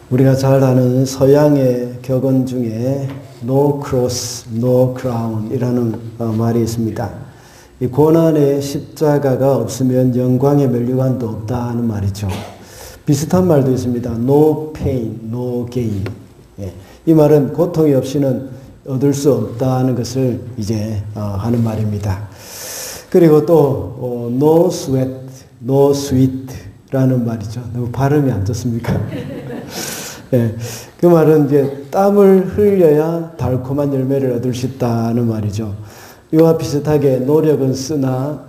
우리가 잘 아는 서양의 격언 중에 No cross, no crown 이라는 말이 있습니다. 이 고난의 십자가가 없으면 영광의 면류관도 없다는 말이죠. 비슷한 말도 있습니다. No pain, no gain. 이 말은 고통이 없이는 얻을 수 없다는 것을 이제 하는 말입니다. 그리고 또 no sweat, no sweet라는 말이죠. 너무 발음이 안 좋습니까? 그 말은 이제 땀을 흘려야 달콤한 열매를 얻을 수 있다는 말이죠. 이와 비슷하게 노력은 쓰나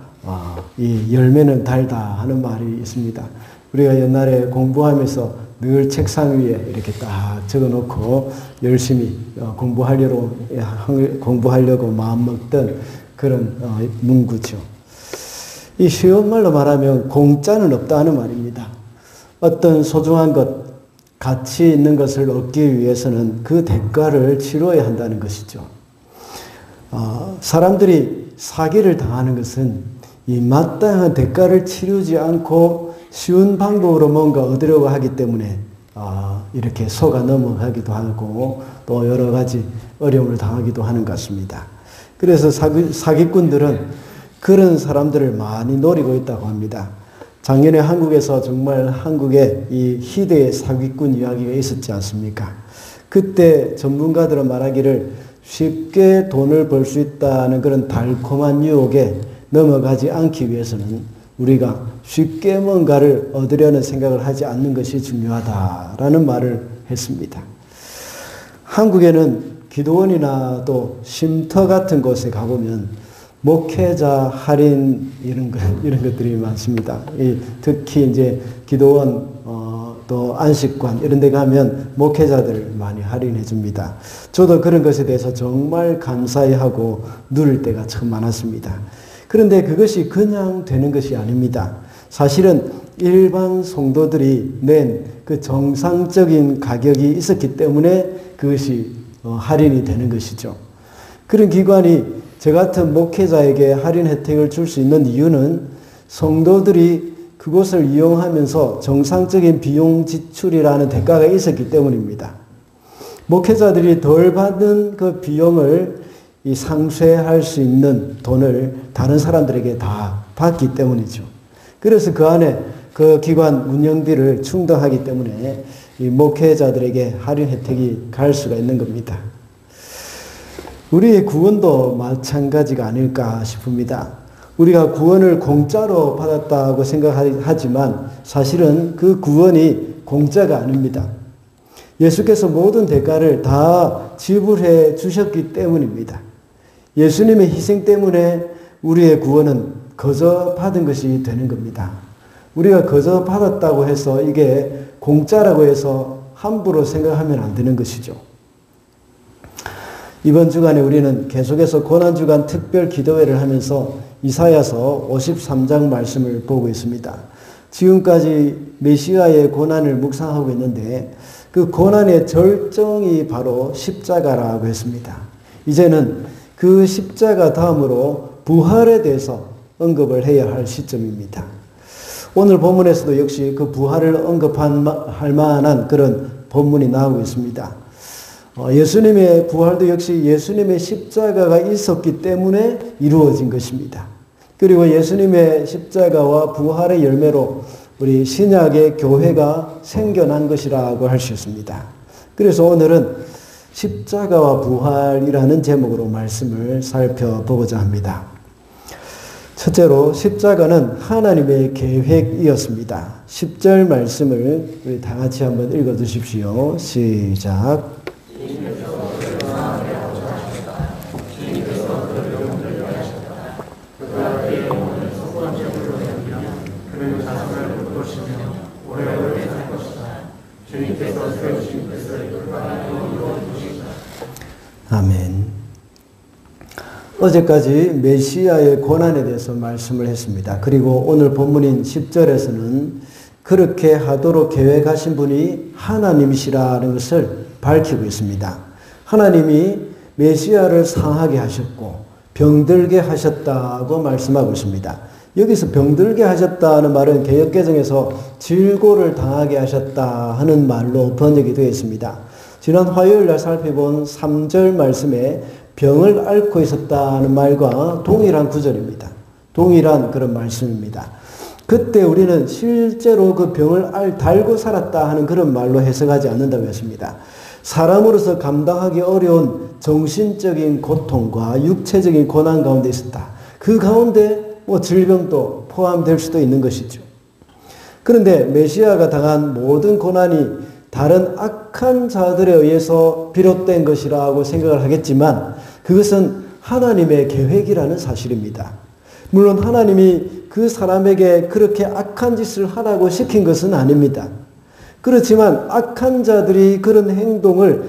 이 열매는 달다 하는 말이 있습니다. 우리가 옛날에 공부하면서 늘 책상 위에 이렇게 딱 적어놓고 열심히 공부하려고 마음먹던 그런 문구죠. 이 쉬운 말로 말하면 공짜는 없다는 말입니다. 어떤 소중한 것, 가치 있는 것을 얻기 위해서는 그 대가를 치러야 한다는 것이죠. 사람들이 사기를 당하는 것은 이 마땅한 대가를 치르지 않고 쉬운 방법으로 뭔가 얻으려고 하기 때문에 이렇게 속아 넘어가기도 하고 또 여러 가지 어려움을 당하기도 하는 것 같습니다. 그래서 사기꾼들은 그런 사람들을 많이 노리고 있다고 합니다. 작년에 한국에서 정말 한국의 이 희대의 사기꾼 이야기가 있었지 않습니까? 그때 전문가들은 말하기를 쉽게 돈을 벌 수 있다는 그런 달콤한 유혹에 넘어가지 않기 위해서는 우리가 쉽게 뭔가를 얻으려는 생각을 하지 않는 것이 중요하다라는 말을 했습니다. 한국에는 기도원이나 또 쉼터 같은 곳에 가보면 목회자 할인 이런 것들이 많습니다. 특히 이제 기도원 또 안식관 이런 데 가면 목회자들 많이 할인해 줍니다. 저도 그런 것에 대해서 정말 감사히 하고 누릴 때가 참 많았습니다. 그런데 그것이 그냥 되는 것이 아닙니다. 사실은 일반 성도들이 낸 그 정상적인 가격이 있었기 때문에 그것이 할인이 되는 것이죠. 그런 기관이 저 같은 목회자에게 할인 혜택을 줄 수 있는 이유는 성도들이 그곳을 이용하면서 정상적인 비용 지출이라는 대가가 있었기 때문입니다. 목회자들이 덜 받는 그 비용을 상쇄할 수 있는 돈을 다른 사람들에게 다 받기 때문이죠. 그래서 그 안에 그 기관 운영비를 충당하기 때문에 이 목회자들에게 할인 혜택이 갈 수가 있는 겁니다. 우리의 구원도 마찬가지가 아닐까 싶습니다. 우리가 구원을 공짜로 받았다고 생각하지만 사실은 그 구원이 공짜가 아닙니다. 예수께서 모든 대가를 다 지불해 주셨기 때문입니다. 예수님의 희생 때문에 우리의 구원은 거저 받은 것이 되는 겁니다. 우리가 거저 받았다고 해서 이게 공짜라고 해서 함부로 생각하면 안 되는 것이죠. 이번 주간에 우리는 계속해서 고난주간 특별 기도회를 하면서 이사야서 53장 말씀을 보고 있습니다. 지금까지 메시아의 고난을 묵상하고 있는데 그 고난의 절정이 바로 십자가라고 했습니다. 이제는 그 십자가 다음으로 부활에 대해서 언급을 해야 할 시점입니다. 오늘 본문에서도 역시 그 부활을 언급할 만한 그런 본문이 나오고 있습니다. 예수님의 부활도 역시 예수님의 십자가가 있었기 때문에 이루어진 것입니다. 그리고 예수님의 십자가와 부활의 열매로 우리 신약의 교회가 생겨난 것이라고 할 수 있습니다. 그래서 오늘은 십자가와 부활이라는 제목으로 말씀을 살펴보고자 합니다. 첫째로 십자가는 하나님의 계획이었습니다. 10절 말씀을 우리 다 같이 한번 읽어 주십시오. 시작. 아멘. 어제까지 메시아의 고난에 대해서 말씀을 했습니다. 그리고 오늘 본문인 10절에서는 그렇게 하도록 계획하신 분이 하나님이시라는 것을 밝히고 있습니다. 하나님이 메시아를 상하게 하셨고 병들게 하셨다고 말씀하고 있습니다. 여기서 병들게 하셨다는 말은 개역개정에서 질고를 당하게 하셨다 하는 말로 번역이 되어 있습니다. 지난 화요일날 살펴본 3절 말씀에 병을 앓고 있었다는 말과 동일한 구절입니다. 동일한 그런 말씀입니다. 그때 우리는 실제로 그 병을 달고 살았다 하는 그런 말로 해석하지 않는다고 했습니다. 사람으로서 감당하기 어려운 정신적인 고통과 육체적인 고난 가운데 있었다. 그 가운데 질병도 포함될 수도 있는 것이죠. 그런데 메시아가 당한 모든 고난이 다른 악한 자들에 의해서 비롯된 것이라고 생각을 하겠지만 그것은 하나님의 계획이라는 사실입니다. 물론 하나님이 그 사람에게 그렇게 악한 짓을 하라고 시킨 것은 아닙니다. 그렇지만 악한 자들이 그런 행동을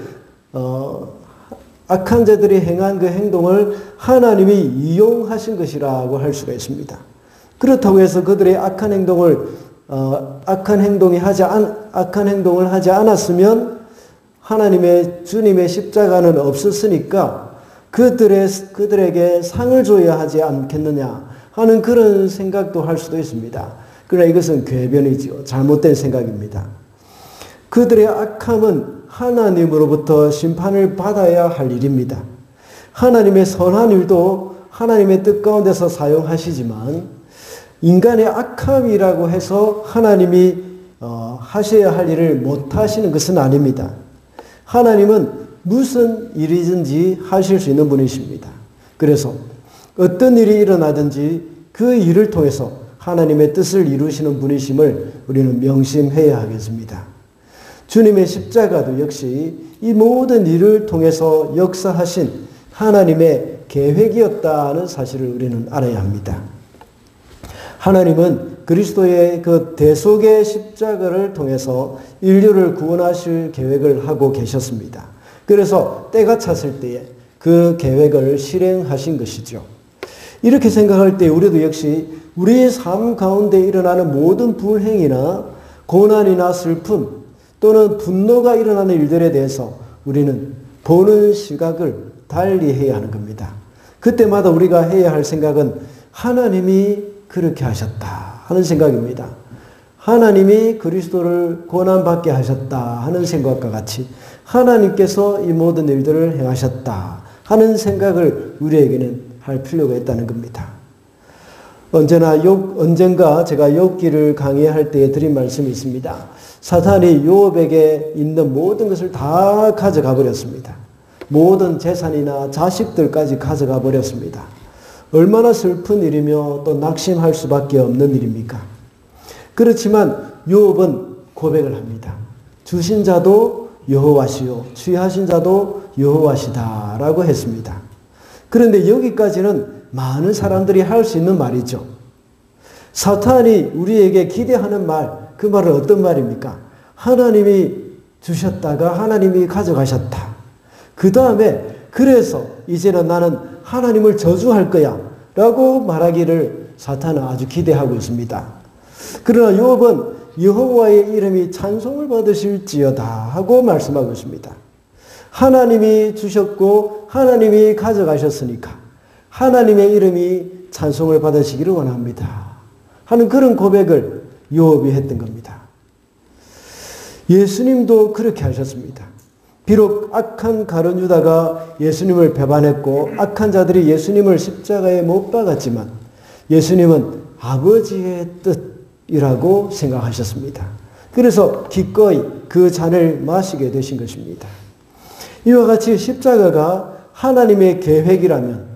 악한 자들이 행한 그 행동을 하나님이 이용하신 것이라고 할 수가 있습니다. 그렇다고 해서 그들의 악한 행동을 악한 행동을 하지 않았으면 하나님의 주님의 십자가는 없었으니까 그들에게 상을 줘야 하지 않겠느냐 하는 그런 생각도 할 수도 있습니다. 그러나 이것은 궤변이죠. 잘못된 생각입니다. 그들의 악함은 하나님으로부터 심판을 받아야 할 일입니다. 하나님의 선한 일도 하나님의 뜻 가운데서 사용하시지만 인간의 악함이라고 해서 하나님이 하셔야 할 일을 못하시는 것은 아닙니다. 하나님은 무슨 일이든지 하실 수 있는 분이십니다. 그래서 어떤 일이 일어나든지 그 일을 통해서 하나님의 뜻을 이루시는 분이심을 우리는 명심해야 하겠습니다. 주님의 십자가도 역시 이 모든 일을 통해서 역사하신 하나님의 계획이었다는 사실을 우리는 알아야 합니다. 하나님은 그리스도의 그 대속의 십자가를 통해서 인류를 구원하실 계획을 하고 계셨습니다. 그래서 때가 찼을 때에 그 계획을 실행하신 것이죠. 이렇게 생각할 때 우리도 역시 우리의 삶 가운데 일어나는 모든 불행이나 고난이나 슬픔 또는 분노가 일어나는 일들에 대해서 우리는 보는 시각을 달리 해야 하는 겁니다. 그때마다 우리가 해야 할 생각은 하나님이 그렇게 하셨다 하는 생각입니다. 하나님이 그리스도를 고난받게 하셨다 하는 생각과 같이 하나님께서 이 모든 일들을 행하셨다 하는 생각을 우리에게는 할 필요가 있다는 겁니다. 언젠가 제가 욥기를 강의할 때에 드린 말씀이 있습니다. 사탄이 욥에게 있는 모든 것을 다 가져가 버렸습니다. 모든 재산이나 자식들까지 가져가 버렸습니다. 얼마나 슬픈 일이며 또 낙심할 수밖에 없는 일입니까? 그렇지만 욥은 고백을 합니다. 주신 자도 여호와시요 취하신 자도 여호와시다라고 했습니다. 그런데 여기까지는 많은 사람들이 할 수 있는 말이죠. 사탄이 우리에게 기대하는 말, 그 말은 어떤 말입니까? 하나님이 주셨다가 하나님이 가져가셨다. 그 다음에 그래서 이제는 나는 하나님을 저주할 거야 라고 말하기를 사탄은 아주 기대하고 있습니다. 그러나 욥은 여호와의 이름이 찬송을 받으실지어다 하고 말씀하고 있습니다. 하나님이 주셨고 하나님이 가져가셨으니까 하나님의 이름이 찬송을 받으시기를 원합니다 하는 그런 고백을 욥이 했던 겁니다. 예수님도 그렇게 하셨습니다. 비록 악한 가룟 유다가 예수님을 배반했고 악한 자들이 예수님을 십자가에 못 박았지만 예수님은 아버지의 뜻이라고 생각하셨습니다. 그래서 기꺼이 그 잔을 마시게 되신 것입니다. 이와 같이 십자가가 하나님의 계획이라면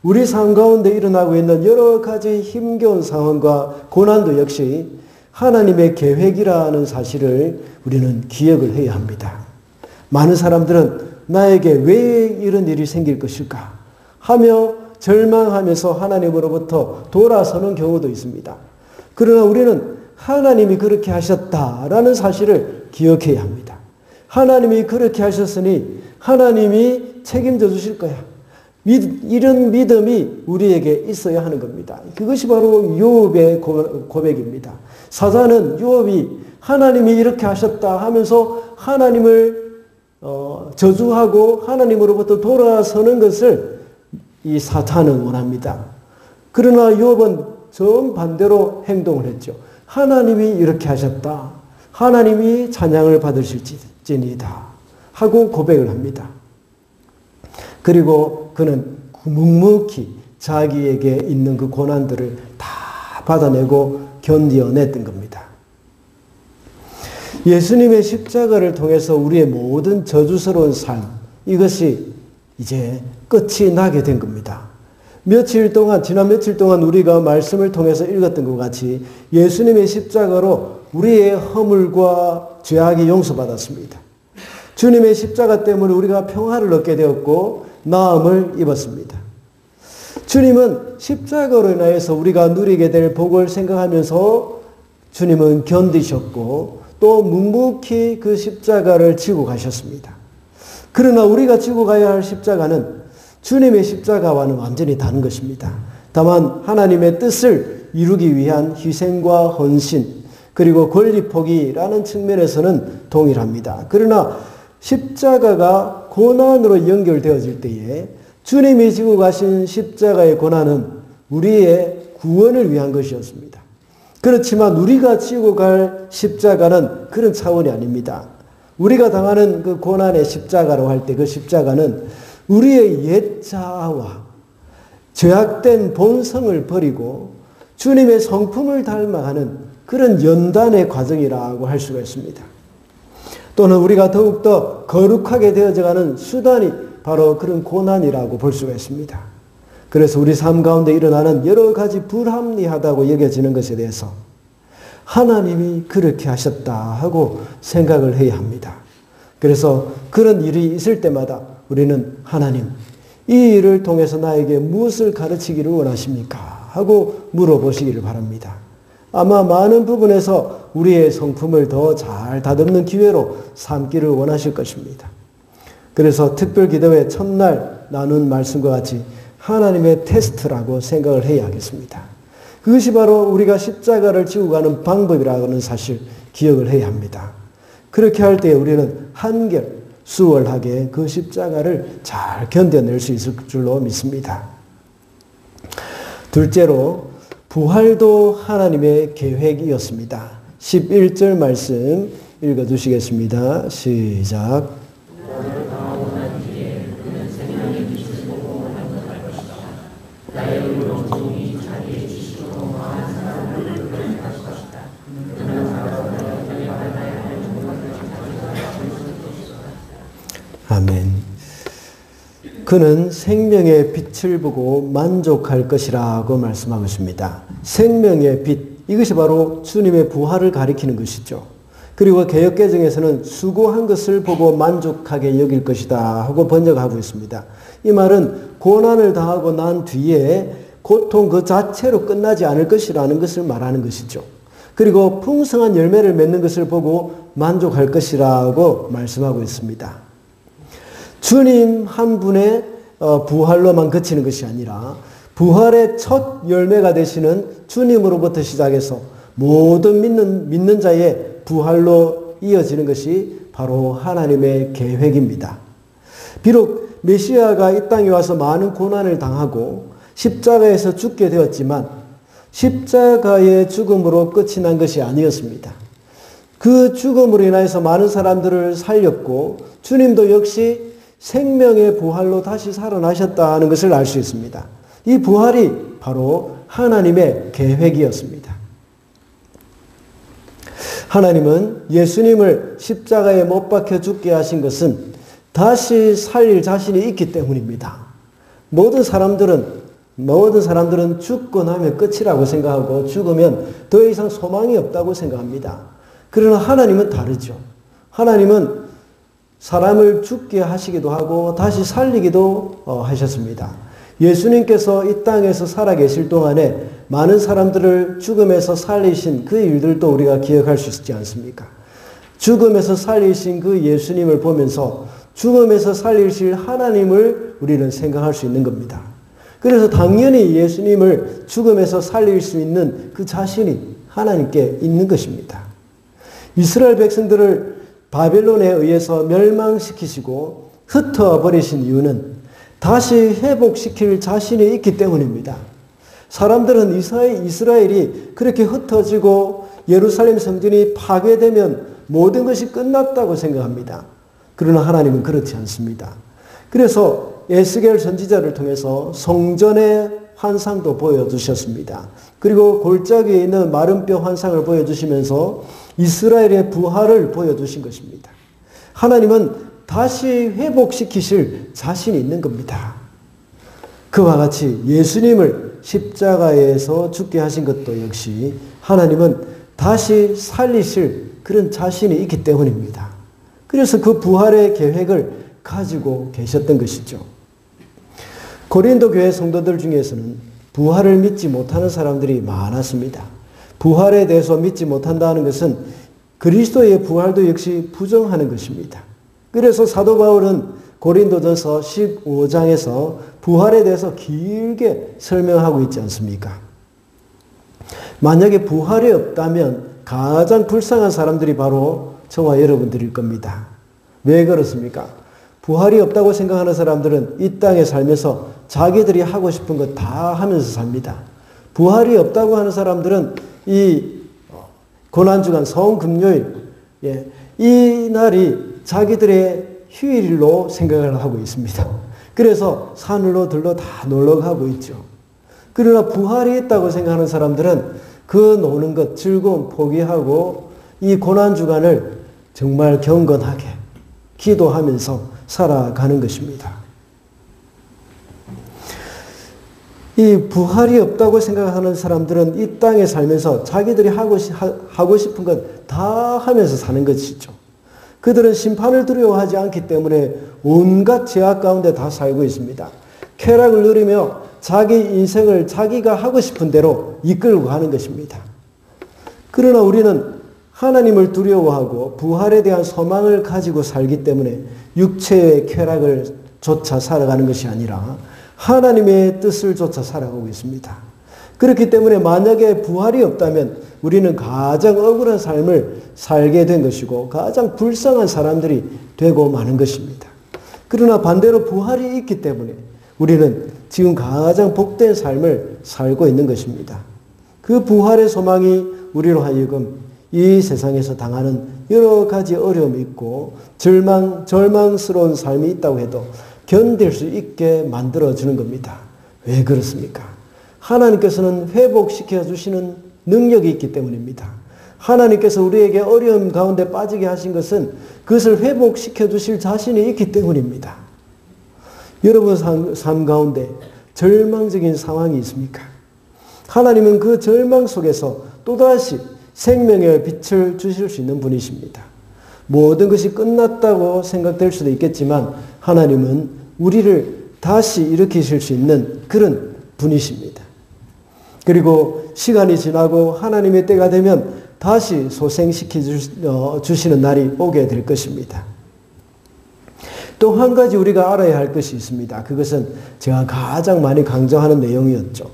우리 삶 가운데 일어나고 있는 여러 가지 힘겨운 상황과 고난도 역시 하나님의 계획이라는 사실을 우리는 기억을 해야 합니다. 많은 사람들은 나에게 왜 이런 일이 생길 것일까 하며 절망하면서 하나님으로부터 돌아서는 경우도 있습니다. 그러나 우리는 하나님이 그렇게 하셨다라는 사실을 기억해야 합니다. 하나님이 그렇게 하셨으니 하나님이 책임져 주실 거야. 이런 믿음이 우리에게 있어야 하는 겁니다. 그것이 바로 욥의 고백입니다. 사자는 욥이 하나님이 이렇게 하셨다 하면서 하나님을 저주하고 하나님으로부터 돌아서는 것을 이 사탄은 원합니다. 그러나 욥은 정반대로 행동을 했죠. 하나님이 이렇게 하셨다. 하나님이 찬양을 받으실지니이다. 하고 고백을 합니다. 그리고 그는 묵묵히 자기에게 있는 그 고난들을 다 받아내고 견디어냈던 겁니다. 예수님의 십자가를 통해서 우리의 모든 저주스러운 삶, 이것이 이제 끝이 나게 된 겁니다. 지난 며칠 동안 우리가 말씀을 통해서 읽었던 것 같이 예수님의 십자가로 우리의 허물과 죄악이 용서받았습니다. 주님의 십자가 때문에 우리가 평화를 얻게 되었고 나음을 입었습니다. 주님은 십자가로 인하여서 우리가 누리게 될 복을 생각하면서 주님은 견디셨고 또 묵묵히 그 십자가를 지고 가셨습니다. 그러나 우리가 지고 가야 할 십자가는 주님의 십자가와는 완전히 다른 것입니다. 다만 하나님의 뜻을 이루기 위한 희생과 헌신 그리고 권리 포기라는 측면에서는 동일합니다. 그러나 십자가가 고난으로 연결되어질 때에 주님이 지고 가신 십자가의 고난은 우리의 구원을 위한 것이었습니다. 그렇지만 우리가 지고 갈 십자가는 그런 차원이 아닙니다. 우리가 당하는 그 고난의 십자가로 할 때 그 십자가는 우리의 옛 자아와 죄악된 본성을 버리고 주님의 성품을 닮아가는 그런 연단의 과정이라고 할 수가 있습니다. 또는 우리가 더욱더 거룩하게 되어져가는 수단이 바로 그런 고난이라고 볼 수가 있습니다. 그래서 우리 삶 가운데 일어나는 여러 가지 불합리하다고 여겨지는 것에 대해서 하나님이 그렇게 하셨다 하고 생각을 해야 합니다. 그래서 그런 일이 있을 때마다 우리는 하나님, 이 일을 통해서 나에게 무엇을 가르치기를 원하십니까? 하고 물어보시기를 바랍니다. 아마 많은 부분에서 우리의 성품을 더 잘 다듬는 기회로 삼기를 원하실 것입니다. 그래서 특별기도회 첫날 나눈 말씀과 같이 하나님의 테스트라고 생각을 해야 하겠습니다. 그것이 바로 우리가 십자가를 지고 가는 방법이라는 사실 기억을 해야 합니다. 그렇게 할 때 우리는 한결 수월하게 그 십자가를 잘 견뎌낼 수 있을 줄로 믿습니다. 둘째로 부활도 하나님의 계획이었습니다. 11절 말씀 읽어주시겠습니다. 시작. 아멘. 그는 생명의 빛을 보고 만족할 것이라고 말씀하고 있습니다. 생명의 빛, 이것이 바로 주님의 부활을 가리키는 것이죠. 그리고 개역개정에서는 수고한 것을 보고 만족하게 여길 것이다 하고 번역하고 있습니다. 이 말은 고난을 당하고 난 뒤에 고통 그 자체로 끝나지 않을 것이라는 것을 말하는 것이죠. 그리고 풍성한 열매를 맺는 것을 보고 만족할 것이라고 말씀하고 있습니다. 주님 한 분의 부활로만 그치는 것이 아니라 부활의 첫 열매가 되시는 주님으로부터 시작해서 모든 믿는 자의 부활로 이어지는 것이 바로 하나님의 계획입니다. 비록 메시아가 이 땅에 와서 많은 고난을 당하고 십자가에서 죽게 되었지만 십자가의 죽음으로 끝이 난 것이 아니었습니다. 그 죽음으로 인해서 많은 사람들을 살렸고 주님도 역시 생명의 부활로 다시 살아나셨다는 것을 알 수 있습니다. 이 부활이 바로 하나님의 계획이었습니다. 하나님은 예수님을 십자가에 못 박혀 죽게 하신 것은 다시 살릴 자신이 있기 때문입니다. 모든 사람들은 죽고 나면 끝이라고 생각하고 죽으면 더 이상 소망이 없다고 생각합니다. 그러나 하나님은 다르죠. 하나님은 사람을 죽게 하시기도 하고 다시 살리기도 하셨습니다. 예수님께서 이 땅에서 살아계실 동안에 많은 사람들을 죽음에서 살리신 그 일들도 우리가 기억할 수 있지 않습니까? 죽음에서 살리신 그 예수님을 보면서 죽음에서 살리실 하나님을 우리는 생각할 수 있는 겁니다. 그래서 당연히 예수님을 죽음에서 살릴 수 있는 그 자신이 하나님께 있는 것입니다. 이스라엘 백성들을 바벨론에 의해서 멸망시키시고 흩어버리신 이유는 다시 회복시킬 자신이 있기 때문입니다. 사람들은 이스라엘이 그렇게 흩어지고 예루살렘 성전이 파괴되면 모든 것이 끝났다고 생각합니다. 그러나 하나님은 그렇지 않습니다. 그래서 에스겔 선지자를 통해서 성전의 환상도 보여주셨습니다. 그리고 골짜기에 있는 마른 뼈 환상을 보여주시면서 이스라엘의 부활을 보여주신 것입니다. 하나님은 다시 회복시키실 자신이 있는 겁니다. 그와 같이 예수님을 십자가에서 죽게 하신 것도 역시 하나님은 다시 살리실 그런 자신이 있기 때문입니다. 그래서 그 부활의 계획을 가지고 계셨던 것이죠. 고린도 교회 성도들 중에서는 부활을 믿지 못하는 사람들이 많았습니다. 부활에 대해서 믿지 못한다는 것은 그리스도의 부활도 역시 부정하는 것입니다. 그래서 사도 바울은 고린도전서 15장에서 부활에 대해서 길게 설명하고 있지 않습니까? 만약에 부활이 없다면 가장 불쌍한 사람들이 바로 저와 여러분들일 겁니다. 왜 그렇습니까? 부활이 없다고 생각하는 사람들은 이 땅에 살면서 자기들이 하고 싶은 것 다 하면서 삽니다. 부활이 없다고 하는 사람들은 이 고난주간 성금요일, 이 날이 자기들의 휴일로 생각을 하고 있습니다. 그래서 산으로 들러 다 놀러 가고 있죠. 그러나 부활이 있다고 생각하는 사람들은 그 노는 것, 즐거움 포기하고 이 고난주간을 정말 경건하게 기도하면서 살아가는 것입니다. 이 부활이 없다고 생각하는 사람들은 이 땅에 살면서 자기들이 하고 싶은 것 다 하면서 사는 것이죠. 그들은 심판을 두려워하지 않기 때문에 온갖 죄악 가운데 다 살고 있습니다. 쾌락을 누리며 자기 인생을 자기가 하고 싶은 대로 이끌고 가는 것입니다. 그러나 우리는 하나님을 두려워하고 부활에 대한 소망을 가지고 살기 때문에 육체의 쾌락을 쫓아 살아가는 것이 아니라 하나님의 뜻을 쫓아 살아가고 있습니다. 그렇기 때문에 만약에 부활이 없다면 우리는 가장 억울한 삶을 살게 된 것이고 가장 불쌍한 사람들이 되고 마는 것입니다. 그러나 반대로 부활이 있기 때문에 우리는 지금 가장 복된 삶을 살고 있는 것입니다. 그 부활의 소망이 우리로 하여금 이 세상에서 당하는 여러 가지 어려움이 있고 절망스러운 삶이 있다고 해도 견딜 수 있게 만들어주는 겁니다. 왜 그렇습니까? 하나님께서는 회복시켜 주시는 능력이 있기 때문입니다. 하나님께서 우리에게 어려움 가운데 빠지게 하신 것은 그것을 회복시켜 주실 자신이 있기 때문입니다. 여러분 삶 가운데 절망적인 상황이 있습니까? 하나님은 그 절망 속에서 또다시 생명의 빛을 주실 수 있는 분이십니다. 모든 것이 끝났다고 생각될 수도 있겠지만 하나님은 우리를 다시 일으키실 수 있는 그런 분이십니다. 그리고 시간이 지나고 하나님의 때가 되면 다시 소생시켜 주시는 날이 오게 될 것입니다. 또 한 가지 우리가 알아야 할 것이 있습니다. 그것은 제가 가장 많이 강조하는 내용이었죠.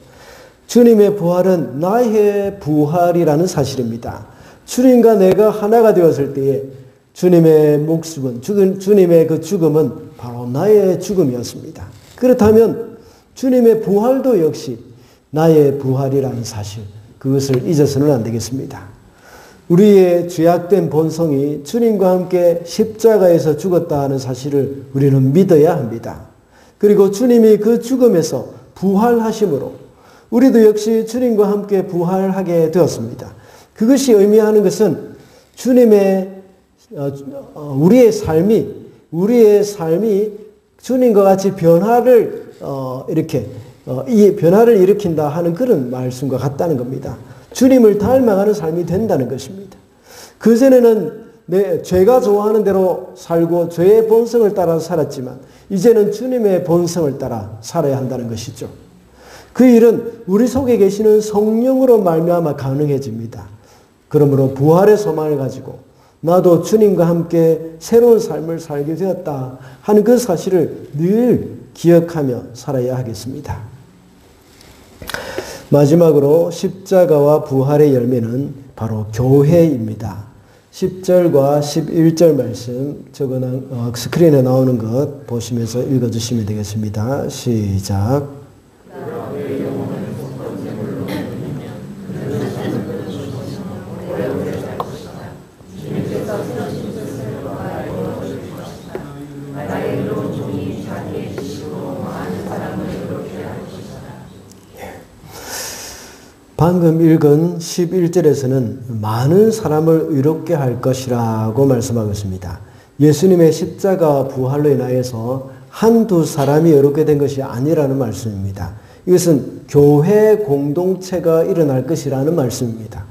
주님의 부활은 나의 부활이라는 사실입니다. 주님과 내가 하나가 되었을 때에 주님의 목숨은, 주님의 그 죽음은 바로 나의 죽음이었습니다. 그렇다면 주님의 부활도 역시 나의 부활이라는 사실, 그것을 잊어서는 안 되겠습니다. 우리의 죄악된 본성이 주님과 함께 십자가에서 죽었다 하는 사실을 우리는 믿어야 합니다. 그리고 주님이 그 죽음에서 부활하심으로 우리도 역시 주님과 함께 부활하게 되었습니다. 그것이 의미하는 것은 우리의 삶이 주님과 같이 변화를 이 변화를 일으킨다 하는 그런 말씀과 같다는 겁니다. 주님을 닮아가는 삶이 된다는 것입니다. 그전에는 죄가 좋아하는 대로 살고 죄의 본성을 따라 살았지만 이제는 주님의 본성을 따라 살아야 한다는 것이죠. 그 일은 우리 속에 계시는 성령으로 말미암아 가능해집니다. 그러므로 부활의 소망을 가지고 나도 주님과 함께 새로운 삶을 살게 되었다 하는 그 사실을 늘 기억하며 살아야 하겠습니다. 마지막으로 십자가와 부활의 열매는 바로 교회입니다. 10절과 11절 말씀 스크린에 나오는 것 보시면서 읽어주시면 되겠습니다. 시작. 방금 읽은 11절에서는 많은 사람을 의롭게 할 것이라고 말씀하고 있습니다. 예수님의 십자가 부활로 인하여서 한두 사람이 의롭게 된 것이 아니라는 말씀입니다. 이것은 교회 공동체가 일어날 것이라는 말씀입니다.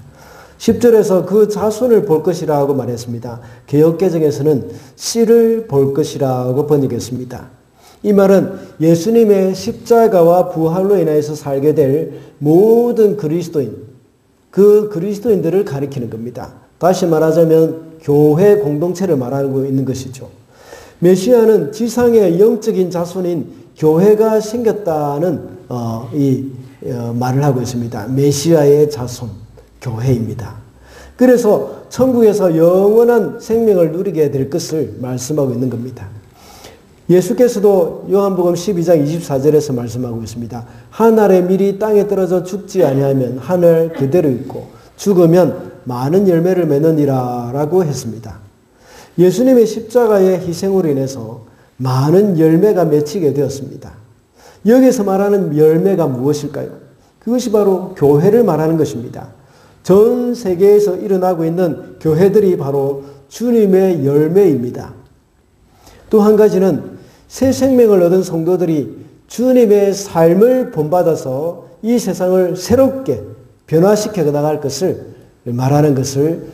10절에서 그 자손을 볼 것이라고 말했습니다. 개역개정에서는 씨를 볼 것이라고 번역했습니다. 이 말은 예수님의 십자가와 부활로 인해서 살게 될 모든 그리스도인, 그 그리스도인들을 가리키는 겁니다. 다시 말하자면 교회 공동체를 말하고 있는 것이죠. 메시아는 지상의 영적인 자손인 교회가 생겼다는 말을 하고 있습니다. 메시아의 자손, 교회입니다. 그래서 천국에서 영원한 생명을 누리게 될 것을 말씀하고 있는 겁니다. 예수께서도 요한복음 12장 24절에서 말씀하고 있습니다. 한 알의 밀이 땅에 떨어져 죽지 아니하면 한 알 그대로 있고 죽으면 많은 열매를 맺느니라 라고 했습니다. 예수님의 십자가의 희생으로 인해서 많은 열매가 맺히게 되었습니다. 여기서 말하는 열매가 무엇일까요? 그것이 바로 교회를 말하는 것입니다. 전 세계에서 일어나고 있는 교회들이 바로 주님의 열매입니다. 또 한 가지는 새 생명을 얻은 성도들이 주님의 삶을 본받아서 이 세상을 새롭게 변화시켜 나갈 것을 말하는 것을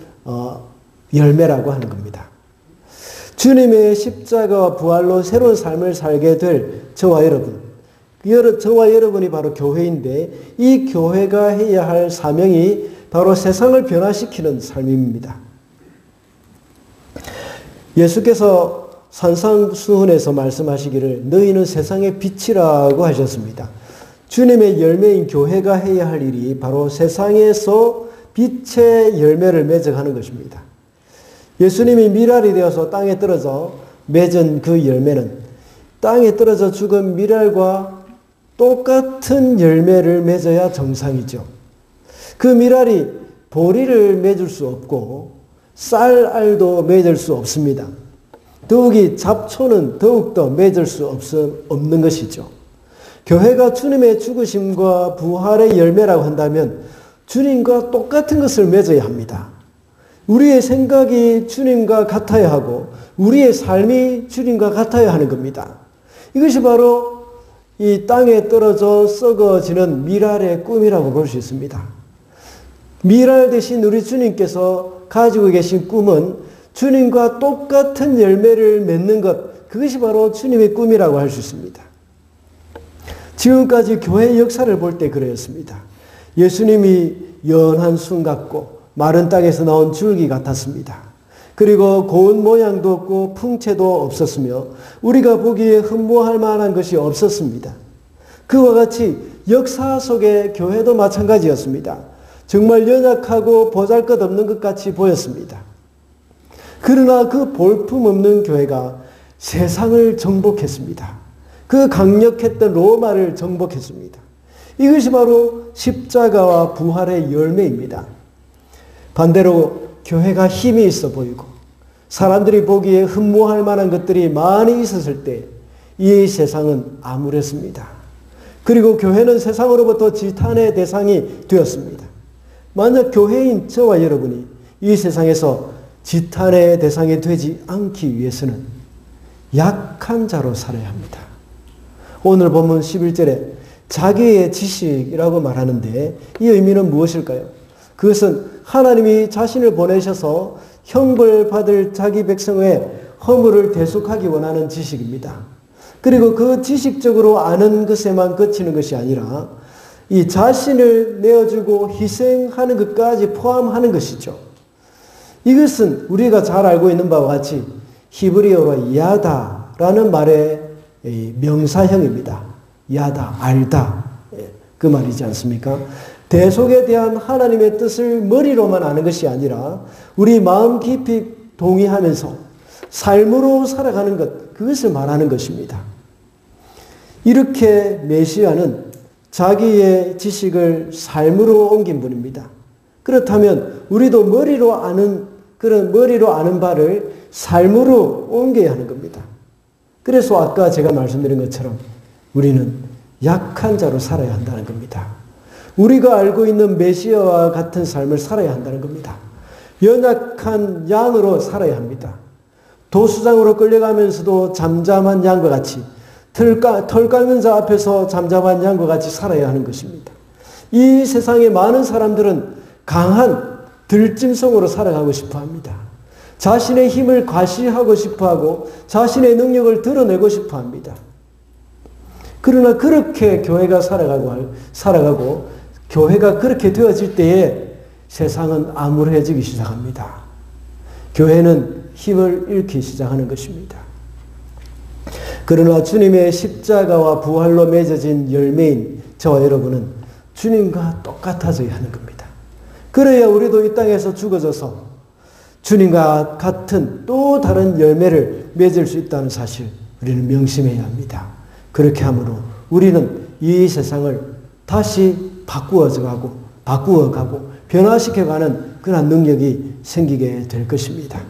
열매라고 하는 겁니다. 주님의 십자가와 부활로 새로운 삶을 살게 될 저와 여러분이 바로 교회인데 이 교회가 해야 할 사명이 바로 세상을 변화시키는 삶입니다. 예수께서 산상수훈에서 말씀하시기를 너희는 세상의 빛이라고 하셨습니다. 주님의 열매인 교회가 해야 할 일이 바로 세상에서 빛의 열매를 맺어가는 것입니다. 예수님이 밀알이 되어서 땅에 떨어져 맺은 그 열매는 땅에 떨어져 죽은 밀알과 똑같은 열매를 맺어야 정상이죠. 그 밀알이 보리를 맺을 수 없고 쌀알도 맺을 수 없습니다. 더욱이 잡초는 더욱더 맺을 수 없는 것이죠. 교회가 주님의 죽으심과 부활의 열매라고 한다면 주님과 똑같은 것을 맺어야 합니다. 우리의 생각이 주님과 같아야 하고 우리의 삶이 주님과 같아야 하는 겁니다. 이것이 바로 이 땅에 떨어져 썩어지는 밀알의 꿈이라고 볼 수 있습니다. 밀알 대신 우리 주님께서 가지고 계신 꿈은 주님과 똑같은 열매를 맺는 것, 그것이 바로 주님의 꿈이라고 할 수 있습니다. 지금까지 교회의 역사를 볼 때 그랬습니다. 예수님이 연한 순 같고 마른 땅에서 나온 줄기 같았습니다. 그리고 고운 모양도 없고 풍채도 없었으며 우리가 보기에 흠모할 만한 것이 없었습니다. 그와 같이 역사 속의 교회도 마찬가지였습니다. 정말 연약하고 보잘것없는 것 같이 보였습니다. 그러나 그 볼품없는 교회가 세상을 정복했습니다. 그 강력했던 로마를 정복했습니다. 이것이 바로 십자가와 부활의 열매입니다. 반대로 교회가 힘이 있어 보이고 사람들이 보기에 흠모할 만한 것들이 많이 있었을 때 이 세상은 암울했습니다. 그리고 교회는 세상으로부터 지탄의 대상이 되었습니다. 만약 교회인 저와 여러분이 이 세상에서 지탄의 대상이 되지 않기 위해서는 약한 자로 살아야 합니다. 오늘 본문 11절에 자기의 지식이라고 말하는데 이 의미는 무엇일까요? 그것은 하나님이 자신을 보내셔서 형벌받을 자기 백성의 허물을 대속하기 원하는 지식입니다. 그리고 그 지식적으로 아는 것에만 그치는 것이 아니라 이 자신을 내어주고 희생하는 것까지 포함하는 것이죠. 이것은 우리가 잘 알고 있는 바와 같이 히브리어로 야다라는 말의 명사형입니다. 야다, 알다. 그 말이지 않습니까? 대속에 대한 하나님의 뜻을 머리로만 아는 것이 아니라 우리 마음 깊이 동의하면서 삶으로 살아가는 것, 그것을 말하는 것입니다. 이렇게 메시아는 자기의 지식을 삶으로 옮긴 분입니다. 그렇다면 우리도 머리로 아는 바를 삶으로 옮겨야 하는 겁니다. 그래서 아까 제가 말씀드린 것처럼 우리는 약한 자로 살아야 한다는 겁니다. 우리가 알고 있는 메시아와 같은 삶을 살아야 한다는 겁니다. 연약한 양으로 살아야 합니다. 도수장으로 끌려가면서도 잠잠한 양과 같이 털 깎는 자 앞에서 잠잠한 양과 같이 살아야 하는 것입니다. 이 세상의 많은 사람들은 강한 들짐승으로 살아가고 싶어 합니다. 자신의 힘을 과시하고 싶어 하고 자신의 능력을 드러내고 싶어 합니다. 그러나 그렇게 교회가 살아가고 교회가 그렇게 되어질 때에 세상은 암울해지기 시작합니다. 교회는 힘을 잃기 시작하는 것입니다. 그러나 주님의 십자가와 부활로 맺어진 열매인 저와 여러분은 주님과 똑같아져야 하는 겁니다. 그래야 우리도 이 땅에서 죽어져서 주님과 같은 또 다른 열매를 맺을 수 있다는 사실 우리는 명심해야 합니다. 그렇게 함으로 우리는 이 세상을 다시 바꾸어가고 변화시켜가는 그런 능력이 생기게 될 것입니다.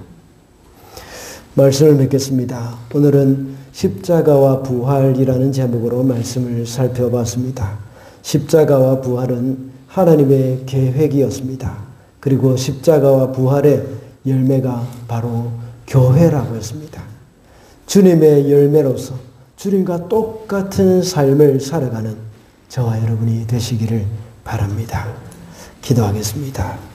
말씀을 맺겠습니다. 오늘은 십자가와 부활이라는 제목으로 말씀을 살펴봤습니다. 십자가와 부활은 하나님의 계획이었습니다. 그리고 십자가와 부활의 열매가 바로 교회라고 했습니다. 주님의 열매로서 주님과 똑같은 삶을 살아가는 저와 여러분이 되시기를 바랍니다. 기도하겠습니다.